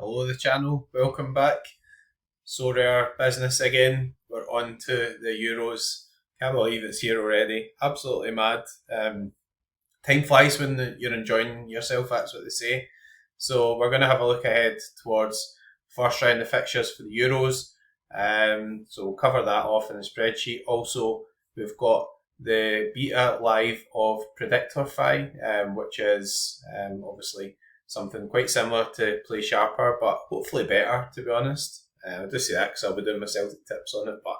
Hello, the channel. Welcome back. Sorare business again. We're on to the Euros. Can't believe it's here already. Absolutely mad. Time flies when you're enjoying yourself, that's what they say. So we're going to have a look ahead towards first round of fixtures for the Euros. So we'll cover that off in the spreadsheet. Also, we've got the beta live of Predictorfy, which is obviously something quite similar to Play Sharper, but hopefully better, to be honest. I do say that because I'll be doing my Celtic tips on it, but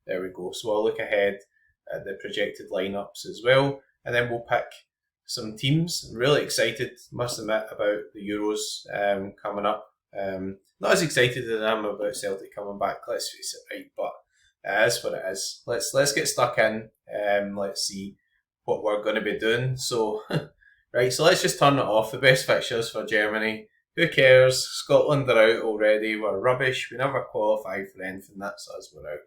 there we go. So I'll look ahead at the projected lineups as well, and then we'll pick some teams. I'm really excited, must admit, about the Euros coming up. Not as excited as I am about Celtic coming back, let's face it, right? But it is what it is. Let's get stuck in. Let's see what we're going to be doing. So, right, so let's just turn it off. The best fixtures for Germany. Who cares? Scotland are out already. We're rubbish. We never qualify for anything. That's us. We're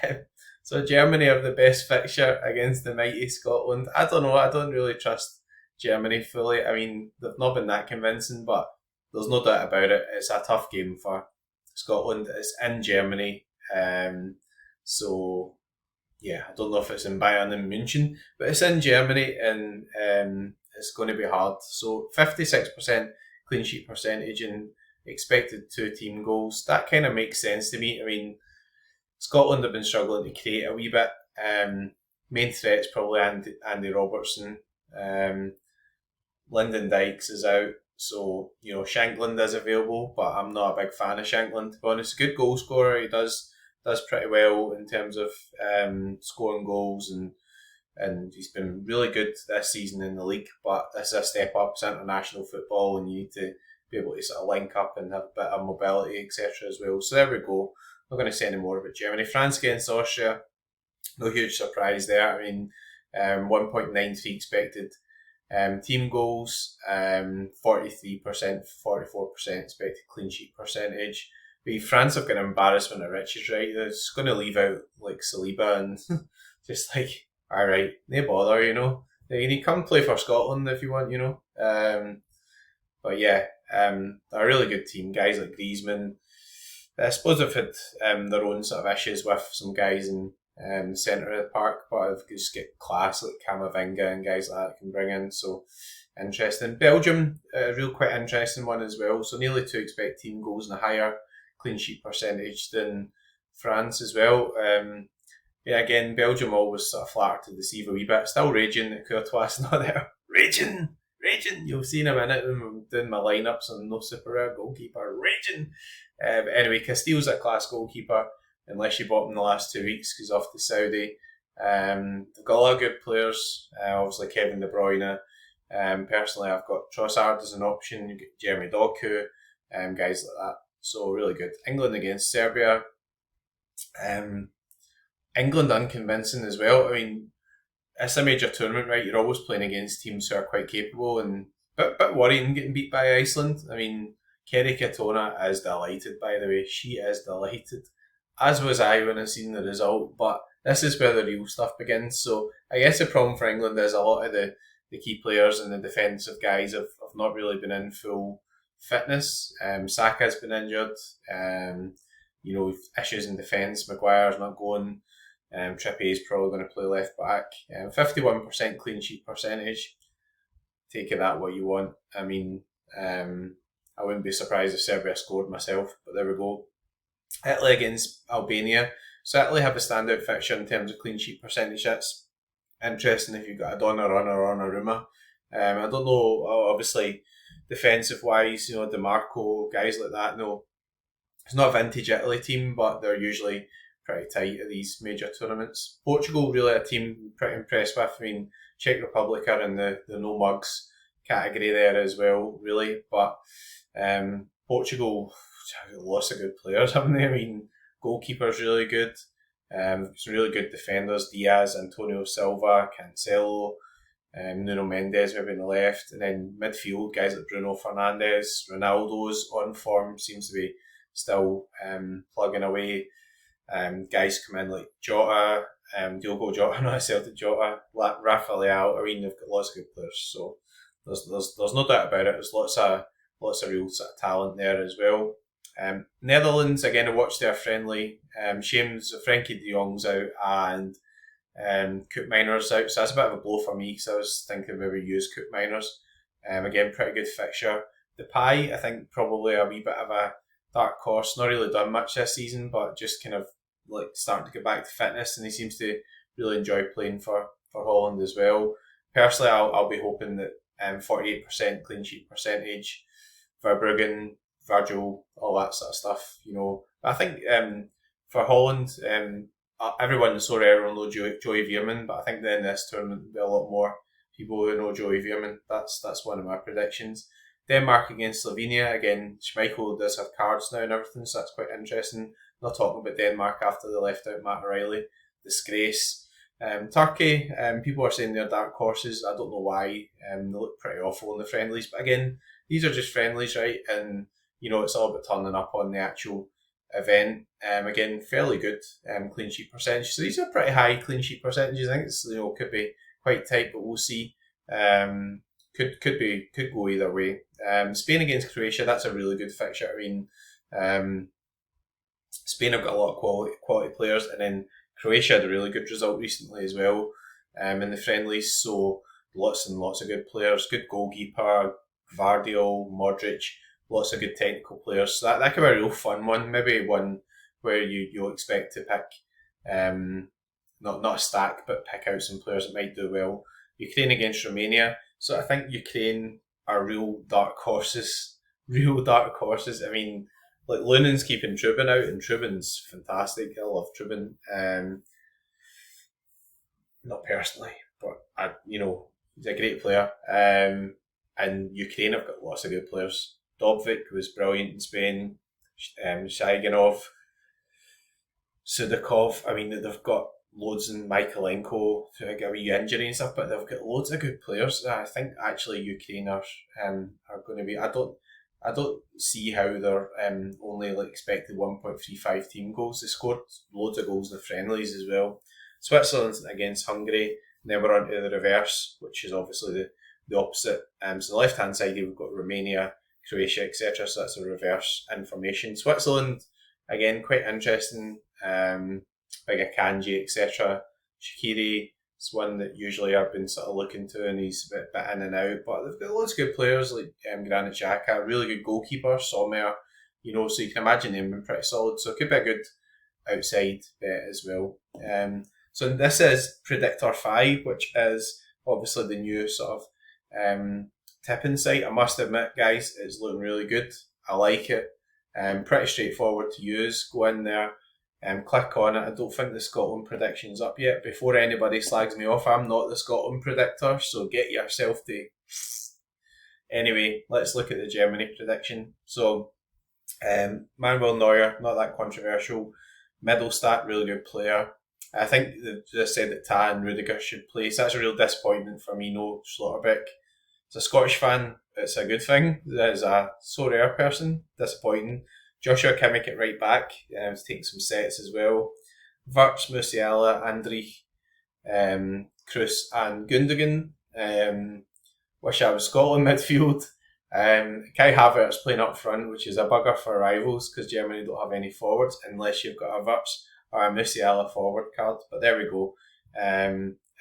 out. So Germany have the best fixture against the mighty Scotland. I don't know. I don't really trust Germany fully. I mean, they've not been that convincing, but there's no doubt about it. It's a tough game for Scotland. It's in Germany. So, yeah, I don't know if it's in Bayern and München, but it's in Germany and it's going to be hard. So 56% clean sheet percentage and expected 2 team goals. That kind of makes sense to me. I mean, Scotland have been struggling to create a wee bit. Main threat's probably Andy Robertson. Lyndon Dykes is out. So, Shankland is available, but I'm not a big fan of Shankland, to be honest. A good goal scorer. He does pretty well in terms of scoring goals, and he's been really good this season in the league, but this is a step up. It's international football and you need to be able to sort of link up and have a bit of mobility, etc. as well. So there we go. I'm not going to say any more about Germany. France against Austria, no huge surprise there. I mean, 1.93 expected team goals, 43%, 44% expected clean sheet percentage. But France have got an embarrassment of riches, right? They're just going to leave out like Saliba and just like, alright, no bother, You need to come play for Scotland if you want, But yeah, a really good team. Guys like Griezmann. I suppose they've had their own sort of issues with some guys in the centre of the park, but they've just got class like Camavinga and guys like that can bring in. So interesting. Belgium, a real quite interesting one as well. So nearly 2 expect team goals and a higher clean sheet percentage than France as well. Yeah, again, Belgium always sort of flatter to deceive a wee bit. Still raging that Courtois not there. Raging! You'll see in a minute when I'm doing my lineups on no super rare goalkeeper. Raging! But anyway, Castile's a class goalkeeper, unless you bought him in the last 2 weeks because off to Saudi. They've got a lot of good players. Obviously, Kevin De Bruyne. Personally, I've got Trossard as an option. You get Jeremy Doku, guys like that. So really good. England against Serbia. England unconvincing as well. I mean, it's a major tournament, right? You're always playing against teams who are quite capable and a bit worrying getting beat by Iceland. I mean, Kerry Katona is delighted, by the way. She is delighted. As was I when I seen the result, but this is where the real stuff begins. So I guess the problem for England is a lot of the key players and the defensive guys have not really been in full fitness. Saka's been injured. Issues in defence. Maguire's not going. Trippier's probably going to play left back. 51% clean sheet percentage. Take it that what you want. I mean, I wouldn't be surprised if Serbia scored myself, but there we go. Italy against Albania. So Italy have a standout fixture in terms of clean sheet percentage. That's interesting if you've got a Donnarumma or Donnarumma. I don't know, obviously, defensive wise, DeMarco, guys like that. No, it's not a vintage Italy team, but they're usually pretty tight at these major tournaments. Portugal, really a team I'm pretty impressed with. I mean, Czech Republic are in the no mugs category there as well, really. But Portugal, lots of good players, haven't they? I mean, goalkeeper's really good. Some really good defenders: Diaz, Antonio Silva, Cancelo, Nuno Mendes maybe on the left, and then midfield guys like Bruno Fernandes, Ronaldo's on form, seems to be still plugging away. Guys come in like Jota, Diogo Jota, not a Celtic Jota, Rafa Leao. I mean, they've got lots of good players, so there's no doubt about it. There's lots of lots of real sort of talent there as well. Netherlands, again, I watched their friendly. Shames, Frankie de Jong's out and Cook Miners out, so that's a bit of a blow for me because I was thinking maybe use Cook Miners. Again, pretty good fixture. The Pie, I think probably a wee bit of a dark horse. Not really done much this season, but just kind of like starting to get back to fitness, and he seems to really enjoy playing for Holland as well. Personally, I'll be hoping that 48% clean sheet percentage, Verbruggen, Virgil, all that sort of stuff. I think for Holland, everyone in Sorare will know Joey Veerman, but I think then this tournament will be a lot more people who know Joey Veerman. That's one of my predictions. Denmark against Slovenia. Again, Schmeichel does have cards now and everything, so that's quite interesting. Not talking about Denmark after they left out Matt O'Reilly. Disgrace. Turkey, people are saying they're dark horses. I don't know why. They look pretty awful in the friendlies. But again, these are just friendlies, right? And, it's all about turning up on the actual event. Again, fairly good clean sheet percentage. So these are pretty high clean sheet percentages. I think it's, could be quite tight, but we'll see. Could go either way. Spain against Croatia, that's a really good fixture. I mean, Spain have got a lot of quality players, and then Croatia had a really good result recently as well in the friendlies. So lots and lots of good players, good goalkeeper, Gvardiol, Modric, lots of good technical players. So that could be a real fun one. Maybe one where you'll expect to pick not a stack, but pick out some players that might do well. Ukraine against Romania. So I think Ukraine are real dark horses. Real dark horses. I mean, like Lunen's keeping Trubin out, and Trubin's fantastic. I love Trubin. Not personally, but he's a great player. And Ukraine have got lots of good players. Dobvik was brilliant in Spain. Shaiganov, Sudakov. I mean, they've got loads in Michaelenko to get a wee injury and stuff, but they've got loads of good players. I think actually Ukraine are going to be. I don't see how they're only expected 1.35 team goals. They scored loads of goals in the friendlies as well. Switzerland against Hungary. And then we're on to the reverse, which is obviously the opposite. So the left hand side here we've got Romania, Croatia, etc. So that's the reverse information. Switzerland, again, quite interesting. Big Akanji, etc. Shaqiri is one that usually I've been sort of looking to, and he's a bit in and out. But they've got loads of good players like Granit Xhaka, really good goalkeeper, Sommer. So you can imagine him being pretty solid. So it could be a good outside bet as well. So this is Predictorfy, which is obviously the new sort of tipping site. I must admit, guys, it's looking really good. I like it. Pretty straightforward to use. Go in there. Click on it. I don't think the Scotland prediction's up yet. Before anybody slags me off, I'm not the Scotland predictor, so get yourself to... Anyway, let's look at the Germany prediction. So, Manuel Neuer, not that controversial. Middlestat, really good player. I think they've just said that Ta and Rudiger should play, so that's a real disappointment for me, no Schlotterbeck. As a Scottish fan, it's a good thing. As a Sorare person, disappointing. Joshua Kimmich at right back, he's taking some sets as well. Wirtz, Musiala, Andrich, Kroos and Gundogan. Wish I was Scotland midfield. Kai Havertz playing up front, which is a bugger for rivals because Germany don't have any forwards unless you've got a Wirtz or a Musiala forward card. But there we go.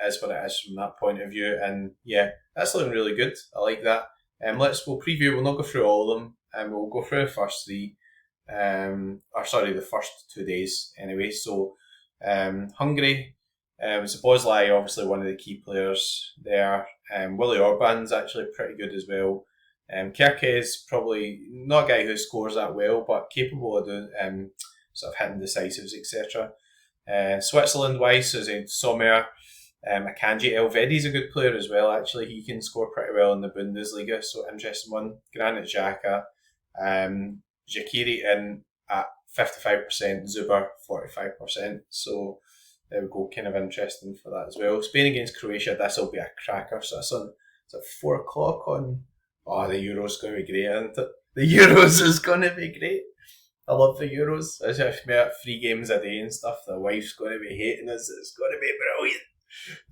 Is what it is from that point of view. And yeah, that's looking really good. I like that. We'll preview. We'll not go through all of them. We'll go through the first three. The first 2 days anyway. So Hungary, Szoboszlai, obviously one of the key players there. Willie Orban's actually pretty good as well. Kirke's probably not a guy who scores that well, but capable of doing sort of hitting decisives, etc. Switzerland wise, so Sommer, Akanji, Elvedi's a good player as well. Actually, he can score pretty well in the Bundesliga, so interesting one. Granit Xhaka, Shaqiri in at 55%, Zuber 45%. So there we go, kind of interesting for that as well. Spain against Croatia, this will be a cracker. So it's at 4 o'clock on. Oh, the Euros going to be great, isn't it? The Euros is going to be great. I love the Euros. As if we have 3 games a day and stuff, the wife's going to be hating us. It's going to be brilliant.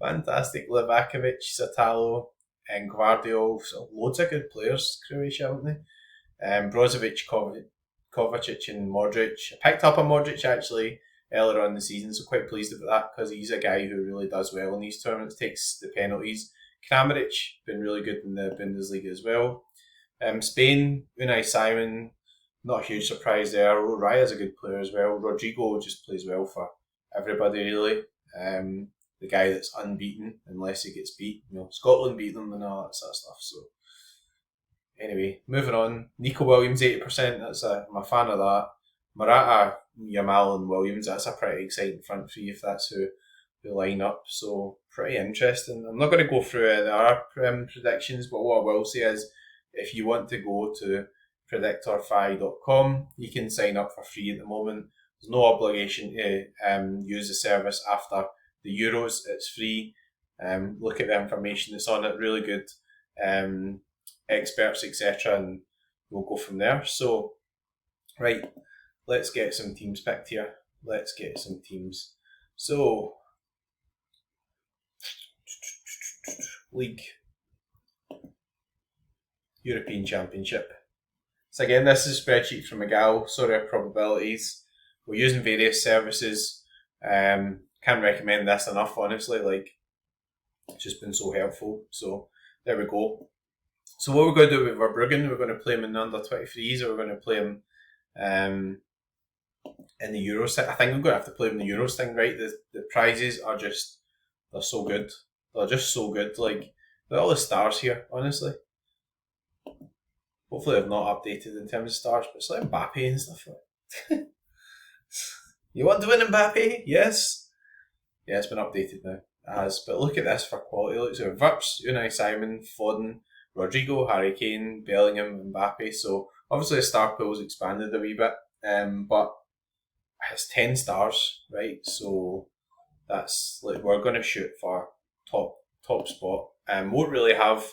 Fantastic. Livakovic, Satalo, and Gvardiol. So loads of good players, Croatia, haven't they? Brozovic, Kovacic and Modric. I picked up a Modric actually earlier on in the season, so quite pleased about that because he's a guy who really does well in these tournaments, takes the penalties. Kramaric, been really good in the Bundesliga as well. Spain, Unai Simon, not a huge surprise there. Raya's a good player as well. Rodrigo just plays well for everybody really. The guy that's unbeaten unless he gets beat. Scotland beat them and all that sort of stuff. So anyway, moving on. Nico Williams, 80%. I'm a fan of that. Morata, Yamal and Williams, that's a pretty exciting front three if that's who line up. So pretty interesting. I'm not going to go through the other predictions, but what I will say is if you want to go to Predictorfy.com, you can sign up for free at the moment. There's no obligation to use the service after the Euros. It's free. Look at the information that's on it. Really good experts, etc. And we'll go from there. So, right, let's get some teams picked here. Let's get some teams. So, League, European Championship. So again, this is a spreadsheet from Miguel, Sorare probabilities. We're using various services. Can't recommend this enough, honestly. It's just been so helpful. So there we go. So what we're going to do with Verbruggen, we're going to play him in the under 23s, or we're going to play him in the Euros. I think we're going to have to play him in the Euros thing, right? The prizes are just, they're so good. They're just so good. Look at all the stars here, honestly. Hopefully I've not updated in terms of stars, but it's like Mbappe and stuff like that. You want to win Mbappe? Yes. Yeah, it's been updated now. It has. But look at this for quality. Look, so Wirtz, Unai Simon, Foden, Rodrigo, Harry Kane, Bellingham, Mbappe. So obviously the star pool's expanded a wee bit, but it's 10 stars, right? So that's we're going to shoot for top spot. Won't really have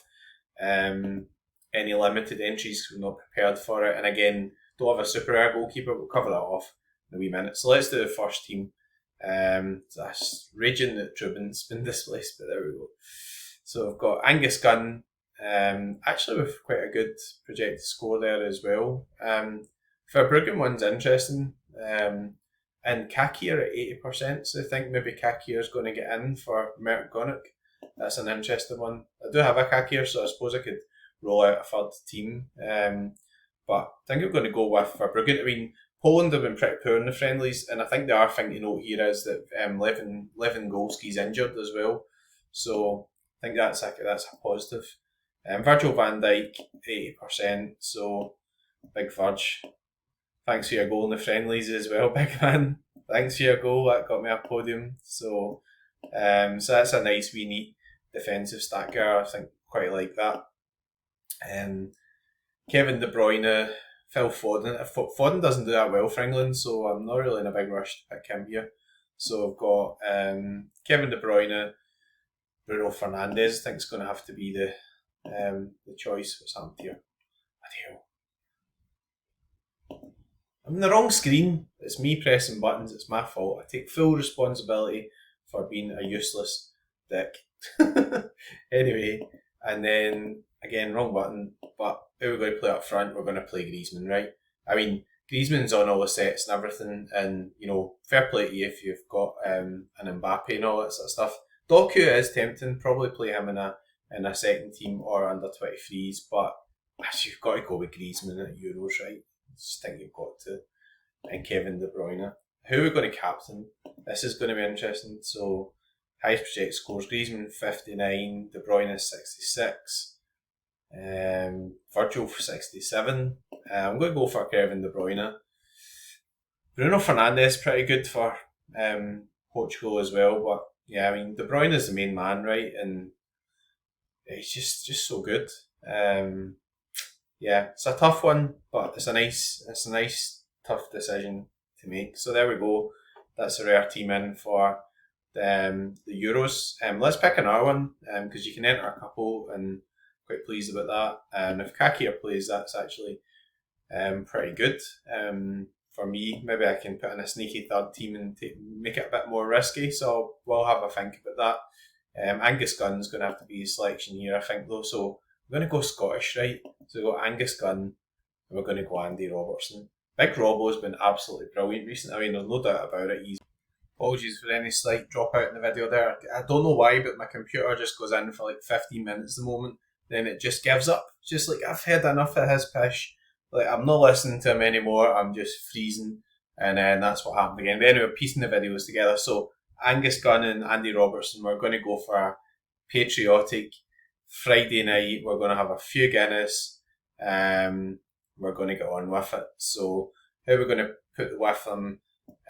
any limited entries. We're not prepared for it, and again, don't have a super rare goalkeeper. We'll cover that off in a wee minute. So let's do the first team. That's raging that Trubin's been displaced, but there we go. So I've got Angus Gunn, actually with quite a good projected score there as well. Verbruggen one's interesting, and Kakir at 80%, so I think maybe Kakir's going to get in for Mert Gonic. That's an interesting one. I do have a Kakir, so I suppose I could roll out a third team, but I think I'm going to go with Verbruggen. I mean, Poland have been pretty poor in the friendlies, and I think the other thing to note here is that Lewandowski's injured as well, so I think that's a positive. Virgil van Dijk, 80%, so big Virg. Thanks for your goal in the friendlies as well, big man. Thanks for your goal, that got me a podium. So that's a nice wee neat defensive stacker. I think quite like that. Kevin De Bruyne, Phil Foden. Foden doesn't do that well for England, so I'm not really in a big rush to pick him here. So I've got Kevin De Bruyne, Bruno Fernandes. I think it's going to have to be the choice. What's happened here? I'm in the wrong screen. It's me pressing buttons. It's my fault. I take full responsibility for being a useless dick. Anyway, and then again, wrong button. But who we're going to play up front? We're going to play Griezmann, right? I mean, Griezmann's on all the sets and everything, and fair play to you if you've got an Mbappe and all that sort of stuff. Doku is tempting. Probably play him in a second team or under 23s, but you've got to go with Griezmann at Euros, right? I just think you've got to. And Kevin De Bruyne. Who are we going to captain? This is going to be interesting. So, highest projected scores: Griezmann 59, De Bruyne 66, Virgil for 67. I'm going to go for Kevin De Bruyne. Bruno Fernandes pretty good for Portugal as well, but yeah, I mean De Bruyne is the main man, right? And he's just so good. Yeah, it's a tough one, but it's a nice tough decision to make. So there we go. That's a rare team in for the Euros. Let's pick another one because you can enter a couple, and quite pleased about that. And if Kakir plays, that's actually pretty good. For me, maybe I can put in a sneaky third team and make it a bit more risky. So we'll have a think about that. Angus Gunn's going to have to be his selection here, I think, though. So I'm going to go Scottish, right? So we've got Angus Gunn, and we're going to go Andy Robertson. Big Robbo's been absolutely brilliant recently. I mean, there's no doubt about it. Apologies for any slight dropout in the video there. I don't know why, but my computer just goes in for like 15 minutes at the moment. Then it just gives up. It's just like, I've had enough of his pish. Like, I'm not listening to him anymore. I'm just freezing. And then that's what happened again. But anyway, piecing the videos together. So Angus Gunn and Andy Robertson, we're going to go for a patriotic Friday night. We're going to have a few Guinness. We're going to get on with it. So how we're going to put with them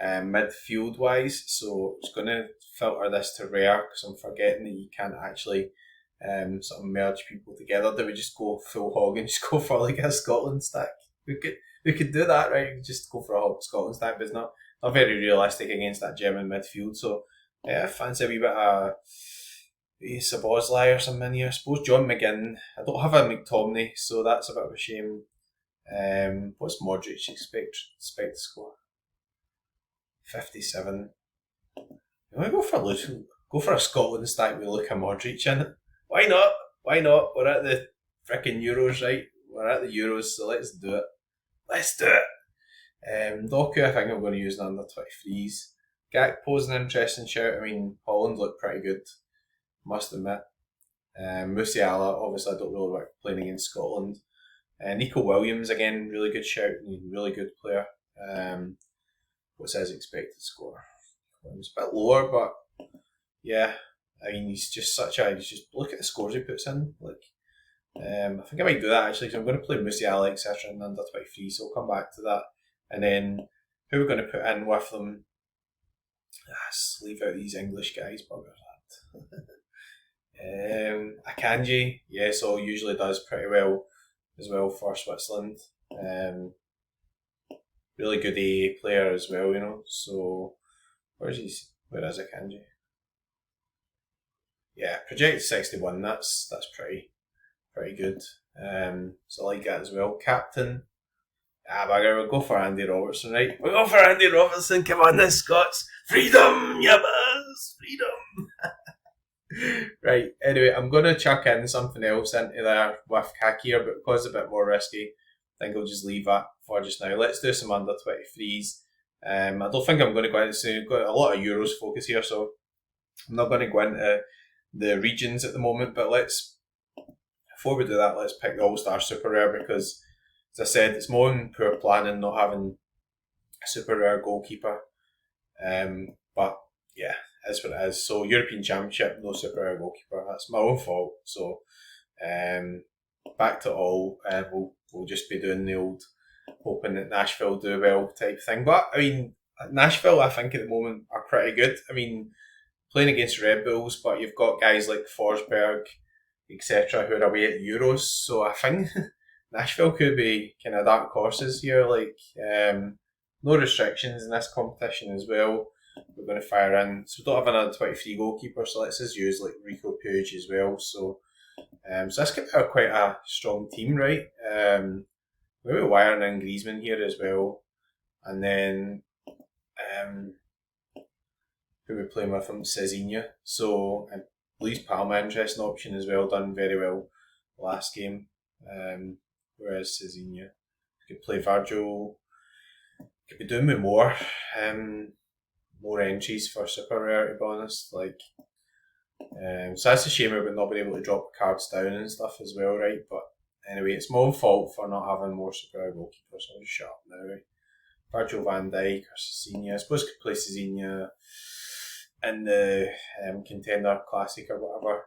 midfield wise. So it's going to filter this to rare because I'm forgetting that you can't actually sort of merge people together. Do we just go full hog and just go for like a Scotland stack? We could do that, right? We could just go for a Scotland stack, but it's not very realistic against that German midfield. So yeah, I fancy a wee bit of Sabozlai or something in here. I suppose John McGinn. I don't have a McTominay, so that's a bit of a shame. What's Modric expect to score? 57. You want to go for a Scotland stack with Luka Modric in it? Why not? Why not? We're at the frickin' Euros, right? We're at the Euros, so let's do it. Let's do it. Doku, I think I'm going to use an under 23s. Gakpo's an interesting shout. I mean, Holland looked pretty good, must admit. Musiala, obviously I don't really like playing against Scotland. Nico Williams, again, really good shout, really good player. What's his expected score? It's a bit lower, but yeah, I mean, he's just look at the scores he puts in. Like, I think I might do that actually, because I'm going to play Musiala, etc. in under 23, so I'll come back to that. And then who we're going to put in with them? Let's leave out these English guys, bugger that. Akanji, yeah, so usually does pretty well as well for Switzerland. Really good AA player as well, you know. So where is Akanji? Yeah, projected 61. That's pretty good. So I like that as well. Captain. We'll go for Andy Robertson, right? We'll go for Andy Robertson. Come on, then, Scots. Freedom, yeah, buzz. Freedom. Right. Anyway, I'm going to chuck in something else into there with Kakir, but because it's a bit more risky, I think I'll just leave that for just now. Let's do some under 23s. I don't think I'm going to go into. We've got a lot of Euros focus here, so I'm not going to go into the regions at the moment. But before we do that, let's pick the All-Star Super Rare because, as I said, it's more than poor planning not having a super rare goalkeeper. But yeah, that's what it is. So European Championship, no super rare goalkeeper. That's my own fault. So back to all. We'll just be doing the old hoping that Nashville do well type thing. But I mean, Nashville, I think at the moment are pretty good. I mean, playing against Red Bulls, but you've got guys like Forsberg, etc., who are away at Euros. So I think Nashville could be kind of dark horses here. Like, no restrictions in this competition as well. We're going to fire in. So we don't have another 23 goalkeeper, so let's just use like Rico Puig as well. So this could be quite a strong team, right? Maybe wiring in Griezmann here as well. And then who we playing with him? Cezinha. So Luis Palma, interesting option as well, done very well last game. Whereas Cezinha could play Virgil, could be doing with more entries for super rare, to be honest. Like, so that's a shame about not being able to drop cards down and stuff as well, right? But anyway, it's my own fault for not having more super rare goalkeepers. So I'll just shut up now, right? Virgil van Dijk or Cezinha. I suppose I could play Cezinha in the Contender Classic or whatever.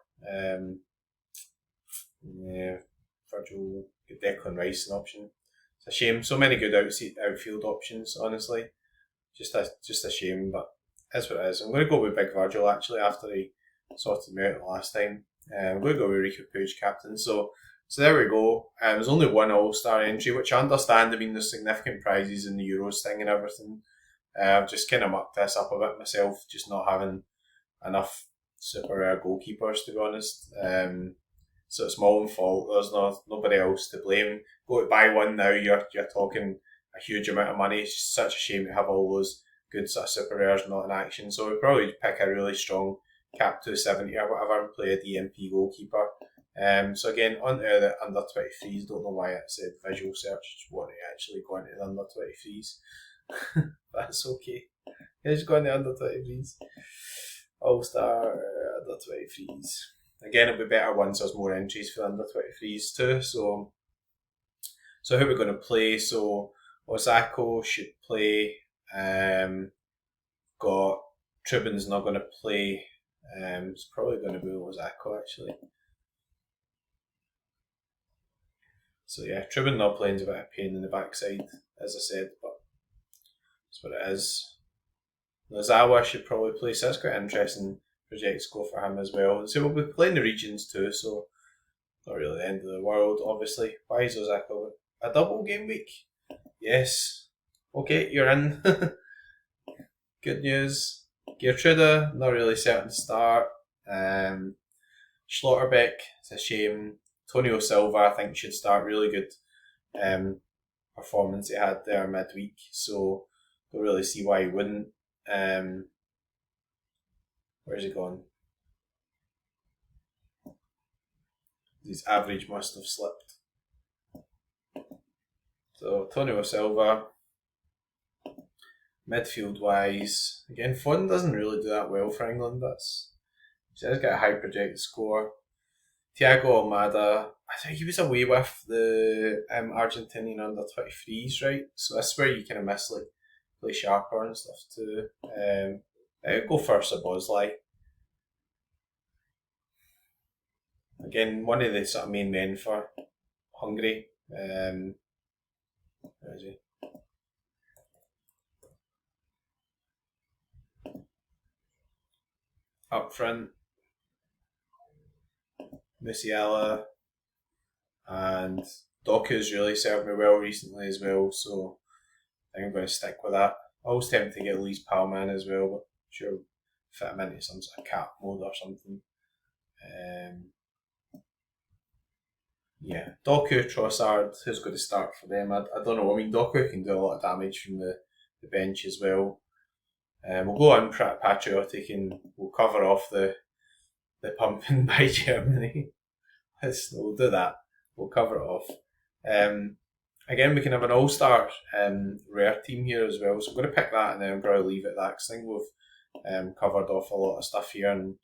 Yeah, Virgil, Declan Rice an option. It's a shame. So many good outfield options, honestly. Just a shame, but that's what it is. I'm going to go with Big Virgil actually after he sorted me out last time. I'm going to go with Rico Puig captain. So there we go. There's only one All-Star entry, which I understand. I mean, there's significant prizes in the Euros thing and everything. I've just kind of mucked this up a bit myself, just not having enough super rare goalkeepers, to be honest. So it's my own fault. There's nobody else to blame. Go to buy one now, you're talking a huge amount of money. It's just such a shame to have all those good sort of super rares not in action. So we'd probably pick a really strong cap 270 or whatever and play a DMP goalkeeper. So again, onto the under 23s. Don't know why it said visual search. Just want to actually go into the under 23s. That's okay. Just go into the under 23s. All-Star under 23s. Again, it'll be better once there's more entries for the under 23s too. So who are we going to play? So Osako should play. Got Tribun's not going to play. It's probably going to be Osako actually. So yeah, Tribun not playing is a bit of a pain in the backside, as I said, but that's what it is. Nozawa should probably play, so that's quite interesting projects go for him as well. And so we'll be playing the regions too, so not really the end of the world, obviously. Why is Osaka a double game week? Yes. Okay, you're in. Good news. Gertruda, not really certain to start. Schlotterbeck, it's a shame. Tonio Silva, I think, should start. Really good performance he had there midweek, so don't really see why he wouldn't. Where's he gone? His average must have slipped. So Tonio Silva, midfield wise, again, Fun doesn't really do that well for England. He's got a high projected score. Thiago Almada, I think he was away with the Argentinian under 23s, right? So that's where you kind of miss like play sharper and stuff too. Go for Szoboszlai. Again, one of the sort of main men for Hungary. Where is he? Up front, Musiala and Doku's really served me well recently as well, so I think I'm going to stick with that. I was tempted to get Lee's Palman as well, but I'm sure fit him into some sort of cap mode or something. Yeah, Doku, Trossard, who's going to start for them? I don't know. I mean, Doku can do a lot of damage from the bench as well. We'll go unpatriotic and we'll cover off the pumping by Germany. We'll do that. We'll cover it off. Again, we can have an all-star rare team here as well. So I'm going to pick that and then I'll probably leave it at that because I think we've covered off a lot of stuff here, and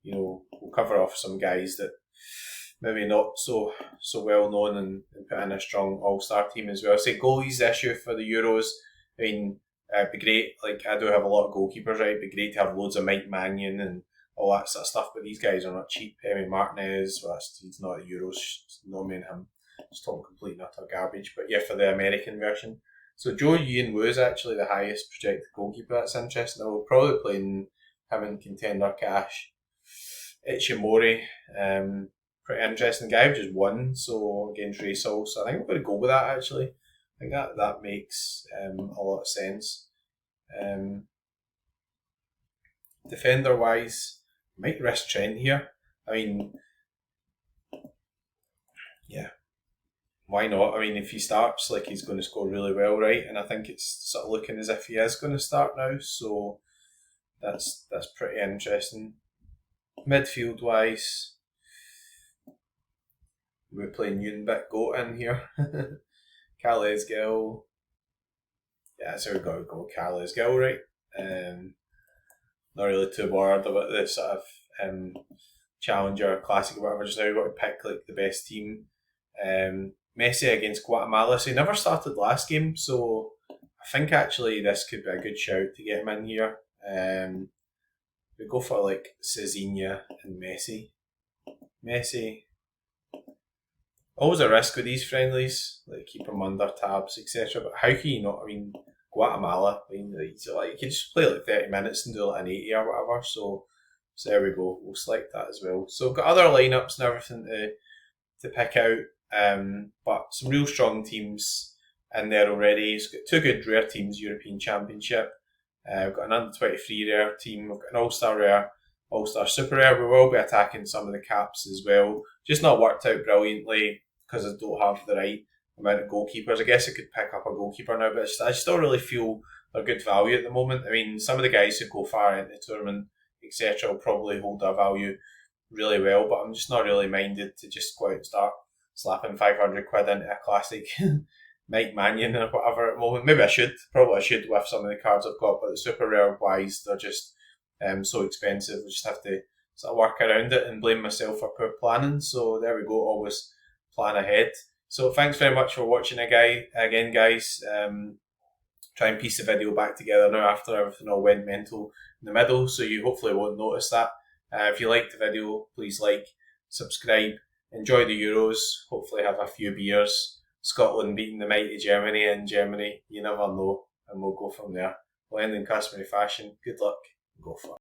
we'll cover off some guys that maybe not so well known and put in a strong all-star team as well. I say goalies issue for the Euros. I mean, it'd be great. Like, I do have a lot of goalkeepers, right? It'd be great to have loads of Mike Mannion and all that sort of stuff, but these guys are not cheap. Emi Martinez, he's not at Euros. No, me and him just talking complete and utter garbage. But yeah, for the American version. So Joe Ian Wu is actually the highest projected goalkeeper. That's interesting. We'll probably play him in contender cash. Ichimori, pretty interesting guy who just won, so against Racehall. So I think we're going to go with that actually. I think that makes a lot of sense. Defender wise, might risk Trent here. I mean, yeah, why not? I mean, if he starts, like, he's going to score really well, right? And I think it's sort of looking as if he is going to start now, so that's pretty interesting. Midfield wise, we're playing Yunbit Goat in here. Calais Gill. Yeah, so we've got to go Calais Gill, right? Not really too bothered about this sort of Challenger Classic or whatever. Just now we've got to pick like the best team. Messi against Guatemala. So he never started last game, so I think actually this could be a good shout to get him in here. We go for like Cezinha and Messi. Always a risk with these friendlies, like keep them under tabs, etc. But how can you not? I mean, Guatemala. I mean, you can just play like 30 minutes and do like an 80 or whatever. So there we go. We'll select that as well. So we've got other lineups and everything to pick out. But some real strong teams in there already. It's got two good rare teams, European Championship. We've got an under 23 rare team. We've got an all-star rare, all-star super rare. We will be attacking some of the caps as well. Just not worked out brilliantly because I don't have the right amount of goalkeepers. I guess I could pick up a goalkeeper now, but I still really feel they're good value at the moment. I mean, some of the guys who go far into the tournament, etc., will probably hold their value really well, but I'm just not really minded to just go out and start slapping 500 quid into a classic Mike Mannion or whatever at the moment. Maybe I should, probably I should with some of the cards I've got, but the super rare wise, they're just so expensive. I just have to sort of work around it and blame myself for poor planning. So there we go, always plan ahead. So thanks very much for watching again, guys. Try and piece the video back together now after everything all went mental in the middle, so you hopefully won't notice that. If you liked the video, please like, subscribe, enjoy the Euros, hopefully have a few beers. Scotland beating the mighty Germany in Germany, you never know, and we'll go from there. We'll end in customary fashion. Good luck, go for it.